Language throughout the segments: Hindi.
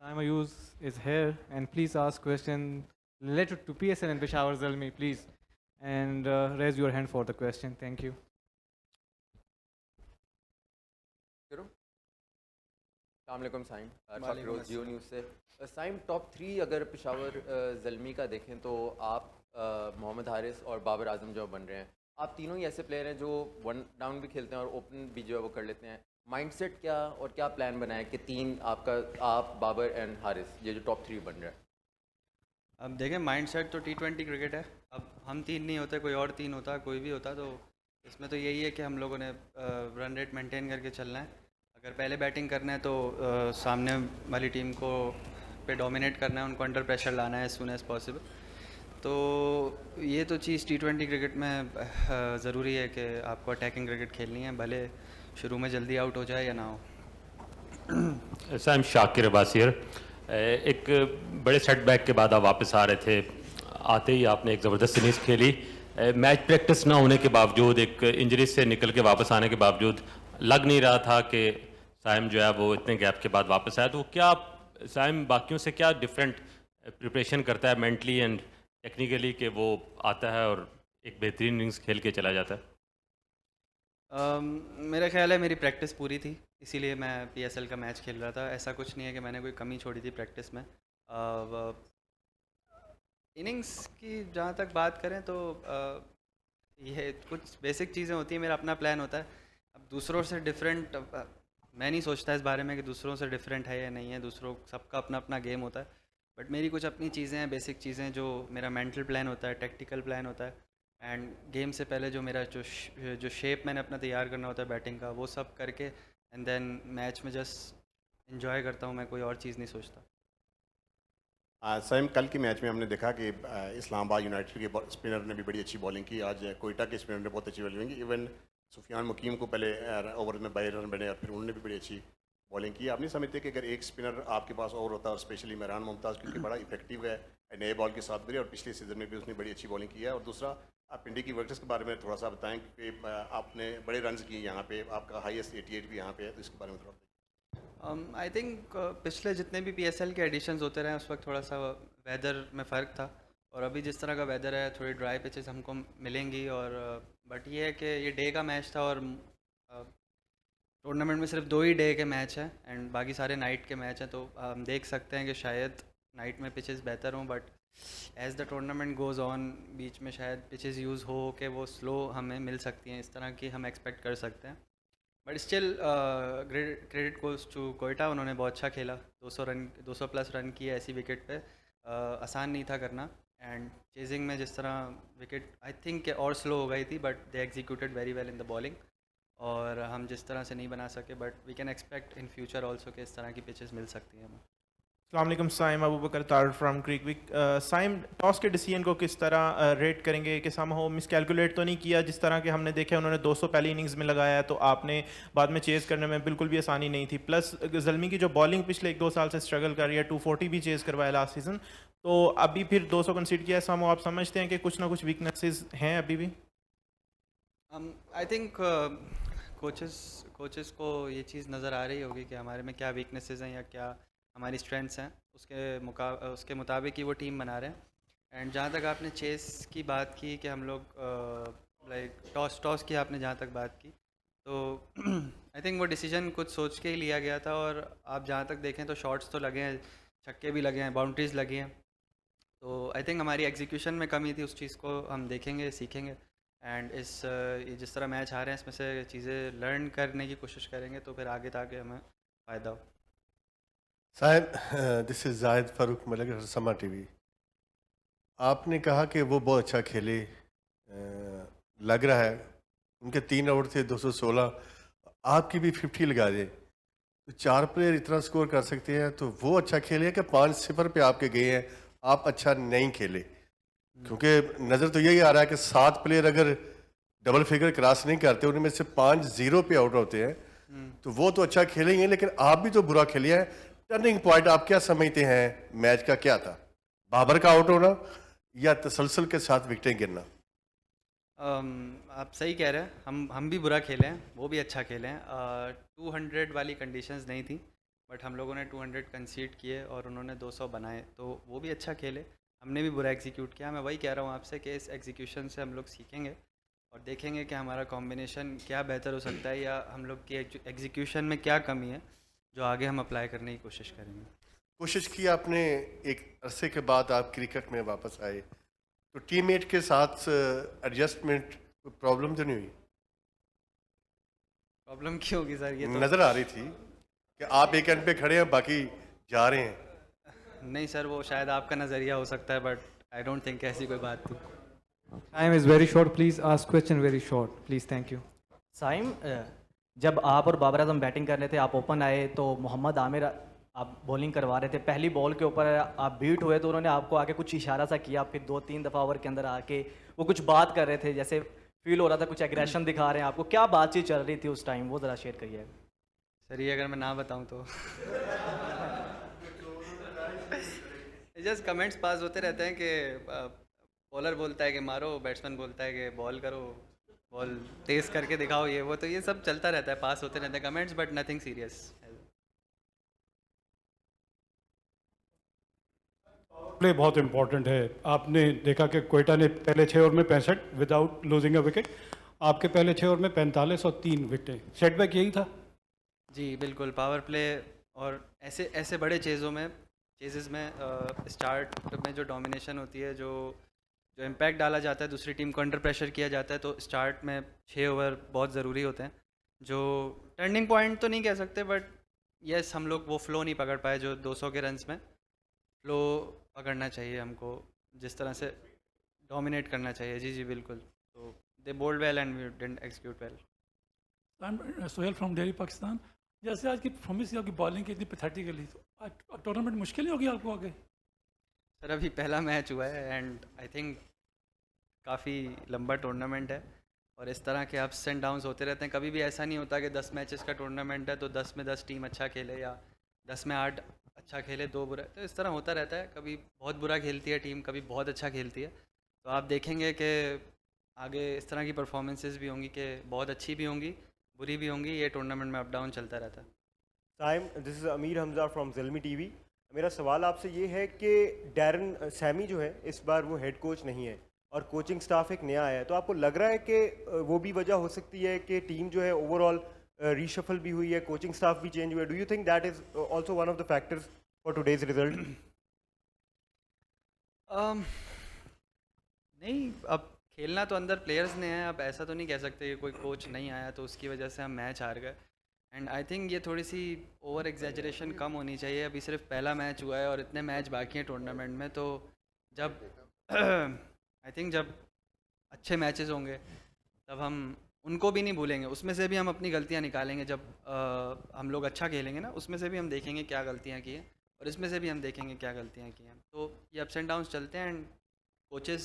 Time use is here, and please ask question related to PSL and Peshawar Zalmi, please, and raise your hand for the question. Thank you. करो अस्सलाम साइम फ़िरोज़ जियो न्यूज़ से साइम टॉप 3 अगर पेशावर ज़ल्मी का देखें तो आप मोहम्मद हारिस और बाबर आजम जो बन रहे हैं, आप तीनों ही ऐसे प्लेयर हैं जो वन डाउन भी खेलते हैं और ओपन भी जो है वो कर लेते हैं। माइंडसेट क्या और क्या प्लान बनाए कि तीन आपका आप बाबर एंड हारिस ये जो टॉप 3 बन रहा है? अब देखें, माइंडसेट तो T20 क्रिकेट है। अब हम तीन नहीं होते, कोई और तीन होता, कोई भी होता, तो इसमें तो यही है कि हम लोगों ने रन रेट मेंटेन करके चलना है। अगर पहले बैटिंग करना है तो सामने वाली टीम को पे डोमिनेट करना है, उनको अंडर प्रेशर लाना है एज सुन एज़ पॉसिबल। तो ये तो चीज़ T20 क्रिकेट में ज़रूरी है कि आपको अटैकिंग क्रिकेट खेलनी है, भले शुरू में जल्दी आउट हो जाए या ना हो। Sam Shakir Abbas here. एक बड़े सेटबैक के बाद आप वापस आ रहे थे, आते ही आपने एक ज़बरदस्त इनिंग्स खेली। मैच प्रैक्टिस ना होने के बावजूद, एक इंजरी से निकल के वापस आने के बावजूद लग नहीं रहा था कि साइम जो है वो इतने गैप के बाद वापस आया। तो क्या साइम बाकियों से क्या डिफरेंट प्रिपरेशन करता है मेंटली एंड टेक्निकली कि वो आता है और एक बेहतरीन इनिंग्स खेल के चला जाता है? मेरा ख्याल है मेरी प्रैक्टिस पूरी थी, इसीलिए मैं PSL का मैच खेल रहा था। ऐसा कुछ नहीं है कि मैंने कोई कमी छोड़ी थी प्रैक्टिस में। इनिंग्स की जहाँ तक बात करें तो ये कुछ बेसिक चीज़ें होती हैं, मेरा अपना प्लान होता है। अब दूसरों से डिफरेंट मैं नहीं सोचता इस बारे में कि दूसरों से डिफरेंट है या नहीं है, दूसरों सबका अपना अपना गेम होता है। बट मेरी कुछ अपनी चीज़ें हैं, बेसिक चीज़ें, जो मेरा मेंटल प्लान होता है, टेक्टिकल प्लान होता है, एंड गेम से पहले जो मेरा जो शेप मैंने अपना तैयार करना होता है बैटिंग का, वो सब करके एंड देन मैच में जस्ट इन्जॉय करता हूँ। मैं कोई और चीज़ नहीं सोचता। सैम, कल के मैच में हमने देखा कि इस्लामाबाद यूनाइटेड के स्पिनर ने भी बड़ी अच्छी बॉलिंग की। आज कोयटा के स्पिनर ने बहुत अच्छी बॉलिंग की। इवन सुफियान मुकीम को पहले ओवर में 22 रन बने और फिर उन्होंने भी बड़ी अच्छी बॉलिंग की। आप नहीं समझते कि अगर एक स्पिनर आपके पास और होता, और स्पेशली मेहरान मुमताज़, क्योंकि बड़ा इफेक्टिव है नए बॉल के साथ भी, और पिछले सीज़न में भी उसने बड़ी अच्छी बॉलिंग की है। और दूसरा, आप इंडी की वर्कर्स के बारे में थोड़ा सा बताएं कि आपने बड़े रन किए यहाँ पे, आपका हाईएस्ट 88 भी यहाँ पे है, तो इसके बारे में थोड़ा। आई थिंक पिछले जितने भी PSL के एडिशंस होते रहे उस वक्त थोड़ा सा वेदर में फ़र्क था, और अभी जिस तरह का वेदर है थोड़ी ड्राई पिचेस हमको मिलेंगी। और बट ये है कि ये डे का मैच था, और टूर्नामेंट में सिर्फ 2 ही डे के मैच हैं एंड बाकी सारे नाइट के मैच हैं। तो हम देख सकते हैं कि शायद नाइट में पिचेस बेहतर हों, but as the tournament goes on बीच में शायद पिचेस यूज़ हो के वो स्लो हमें मिल सकती हैं, इस तरह की हम एक्सपेक्ट कर सकते हैं। But still credit goes to Quetta, उन्होंने बहुत अच्छा खेला। 200 रन, 200 प्लस रन किए ऐसी विकेट पे, आसान नहीं था करना। एंड चेजिंग में जिस तरह विकेट आई थिंक और स्लो हो गई थी, but they executed very well in the bowling, और हम जिस तरह से नहीं बना सके, but we can expect in future also कि इस तरह की पिचेस मिल सकती हैं हमें। अस्सलाम वालेकुम साइम, अबू बकर तार from cricwick. Saim, toss के डिसीजन को किस तरह रेट करेंगे कि सम हो मिसकैलकुलेट तो नहीं किया? जिस तरह के हमने देखा उन्होंने 200 पहली इनिंग्स में लगाया है, तो आपने बाद में चेज़ करने में बिल्कुल भी आसानी नहीं थी। प्लस ज़ल्मी की जो बॉलिंग पिछले 1-2 साल से स्ट्रगल कर रही है, 240 भी चेज़ करवाया लास्ट सीज़न, तो अभी फिर 200 कंसीड किया है। सम हो आप समझते हैं कि कुछ ना कुछ वीकनेसेस हैं अभी भी? आई थिंक कोचेस को ये चीज़ नज़र आ रही होगी कि हमारे में क्या वीकनेसेस हैं या क्या हमारी स्ट्रेंथ्स हैं, उसके मुताबिक ही वो टीम बना रहे हैं। एंड जहाँ तक आपने चेस की बात की कि हम लोग लाइक टॉस की आपने जहाँ तक बात की, तो आई थिंक वो डिसीजन कुछ सोच के ही लिया गया था। और आप जहाँ तक देखें तो शॉट्स तो लगे हैं, छक्के भी लगे हैं, बाउंड्रीज लगी हैं। तो आई थिंक हमारी एग्जीक्यूशन में कमी थी, उस चीज़ को हम देखेंगे, सीखेंगे, एंड ये जिस तरह मैच आ रहे हैं इसमें से चीज़ें लर्न करने की कोशिश करेंगे, तो फिर आगे ताकि हमें फ़ायदा हो। साहिब, दिस इज़ जाहिद फ़ारूक मलिक, समा टीवी। आपने कहा कि वो बहुत अच्छा खेले, लग रहा है उनके 3 आउट थे, 216, आपकी भी 50 लगा दे तो 4 प्लेयर इतना स्कोर कर सकते हैं, तो वो अच्छा खेले कि 5-0 पे आपके गए हैं, आप अच्छा नहीं खेले? क्योंकि नज़र तो यही आ रहा है कि 7 प्लेयर अगर डबल फिगर क्रॉस नहीं करते, उनमें से 5-0 पे आउट होते हैं, तो वो तो अच्छा खेलेंगे, लेकिन आप भी तो बुरा खेले हैं। टर्निंग पॉइंट आप क्या समझते हैं मैच का, क्या था? बाबर का आउट होना या तसलसल के साथ विकेटें गिरना? आप सही कह रहे हैं, हम भी बुरा खेले हैं, वो भी अच्छा खेले हैं। 200 वाली कंडीशंस नहीं थी, बट हम लोगों ने 200 कंसीड किए और उन्होंने 200 बनाए, तो वो भी अच्छा खेले, हमने भी बुरा एग्जीक्यूट किया। मैं वही कह रहा हूँ आपसे कि इस एग्जीक्यूशन से हम लोग सीखेंगे और देखेंगे कि हमारा कॉम्बिनेशन क्या बेहतर हो सकता है या हम लोग की एग्जीक्यूशन में क्या कमी है जो आगे हम अप्लाई करने की कोशिश करेंगे। कोशिश की आपने, एक अरसे के बाद आप क्रिकेट में वापस आए, तो टीममेट के साथ एडजस्टमेंट प्रॉब्लम तो नहीं हुई? प्रॉब्लम क्यों होगी सर? ये तो नज़र आ रही थी कि आप एक एंड पे खड़े हैं, बाकी जा रहे हैं। नहीं सर, वो शायद आपका नज़रिया हो सकता है, बट आई डोंट थिंक ऐसी कोई बात थी। Time is very short. Please ask question very short. Please, thank you. Saim, जब आप और बाबर आजम बैटिंग कर रहे थे, आप ओपन आए तो मोहम्मद आमिर आप बॉलिंग करवा रहे थे, पहली बॉल के ऊपर आप बीट हुए तो उन्होंने आपको आके कुछ इशारा सा किया, फिर 2-3 दफ़ा ओवर के अंदर आके वो कुछ बात कर रहे थे, जैसे फील हो रहा था कुछ एग्रेशन दिखा रहे हैं आपको, क्या बातचीत चल रही थी उस टाइम, वो ज़रा शेयर करिए। सर ये अगर मैं ना बताऊं तो जस्ट कमेंट्स पास होते रहते हैं कि बॉलर बोलता है कि मारो, बैट्समैन बोलता है कि बॉल करो, बॉल तेज करके दिखाओ, ये वो, तो ये सब चलता रहता है, पास होते रहते हैं comments, but nothing serious. Play बहुत इंपॉर्टेंट है। आपने देखा कि कोयटा ने पहले 6 ओवर में 65 विदाउट लूजिंग अ विकेट, आपके पहले 6 ओवर में 45 और 3 विकेटें। सेटबैक यही था? जी बिल्कुल, पावर प्ले और ऐसे ऐसे बड़े चेजेस में स्टार्ट में जो डोमिनेशन होती है, जो इम्पैक्ट डाला जाता है, दूसरी टीम को अंडर प्रेशर किया जाता है, तो स्टार्ट में 6 ओवर बहुत ज़रूरी होते हैं। जो टर्निंग पॉइंट तो नहीं कह सकते, बट यस हम लोग वो फ्लो नहीं पकड़ पाए जो 200 के रन्स में। फ्लो पकड़ना चाहिए हमको, जिस तरह से डोमिनेट करना चाहिए। जी जी बिल्कुल, तो they bowled well and we didn't execute well. Sohail from Daily Pakistan. जैसे आज की परफॉर्मेंस, आपकी बॉलिंग की इतनी पैथेटिकली, तो टूर्नामेंट मुश्किल ही होगी आपको आगे? सर अभी पहला मैच हुआ है एंड आई थिंक काफ़ी लंबा टूर्नामेंट है और इस तरह के अप्स एंड डाउन्स होते रहते हैं। कभी भी ऐसा नहीं होता कि 10 मैचेस का टूर्नामेंट है तो 10 में 10 टीम अच्छा खेले या 10 में 8 अच्छा खेले, 2 बुरा, तो इस तरह होता रहता है। कभी बहुत बुरा खेलती है टीम, कभी बहुत अच्छा खेलती है, तो आप देखेंगे कि आगे इस तरह की परफॉर्मेंसेस भी होंगी कि बहुत अच्छी भी होंगी, बुरी भी होंगी। ये टूर्नामेंट में अप डाउन चलता रहता है। Saim, this is Amir Hamza from Zalmi TV. मेरा सवाल आपसे ये है कि डैरन सैमी जो है इस बार वो हेड कोच नहीं है और कोचिंग स्टाफ एक नया आया है, तो आपको लग रहा है कि वो भी वजह हो सकती है कि टीम जो है ओवरऑल रीशफल भी हुई है, कोचिंग स्टाफ भी चेंज हुआ है? Do you think that is also one of the factors for today's result? नहीं, अब खेलना तो अंदर प्लेयर्स ने है, अब ऐसा तो नहीं कह सकते कि कोई कोच नहीं आया तो उसकी वजह से हम मैच हार गए। एंड आई थिंक ये थोड़ी सी ओवर एग्जैजरेशन कम होनी चाहिए। अभी सिर्फ पहला मैच हुआ है और इतने मैच बाकी हैं टूर्नामेंट में, तो जब आई थिंक जब अच्छे मैचेस होंगे तब हम उनको भी नहीं भूलेंगे, उसमें से भी हम अपनी गलतियां निकालेंगे। जब हम लोग अच्छा खेलेंगे ना, उसमें से भी हम देखेंगे क्या गलतियां की हैं और इसमें से भी हम देखेंगे क्या गलतियां की हैं। तो ये अप्स एंड डाउन्स चलते हैं एंड कोचेस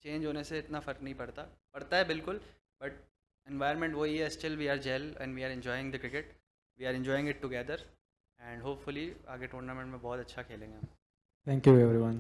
चेंज होने से इतना फ़र्क नहीं पड़ता है बिल्कुल, बट एनवायरनमेंट वही है। Still we are gel and we are enjoying the cricket, we are enjoying it together and hopefully आगे टूर्नामेंट में बहुत अच्छा खेलेंगे हम। Thank you, everyone.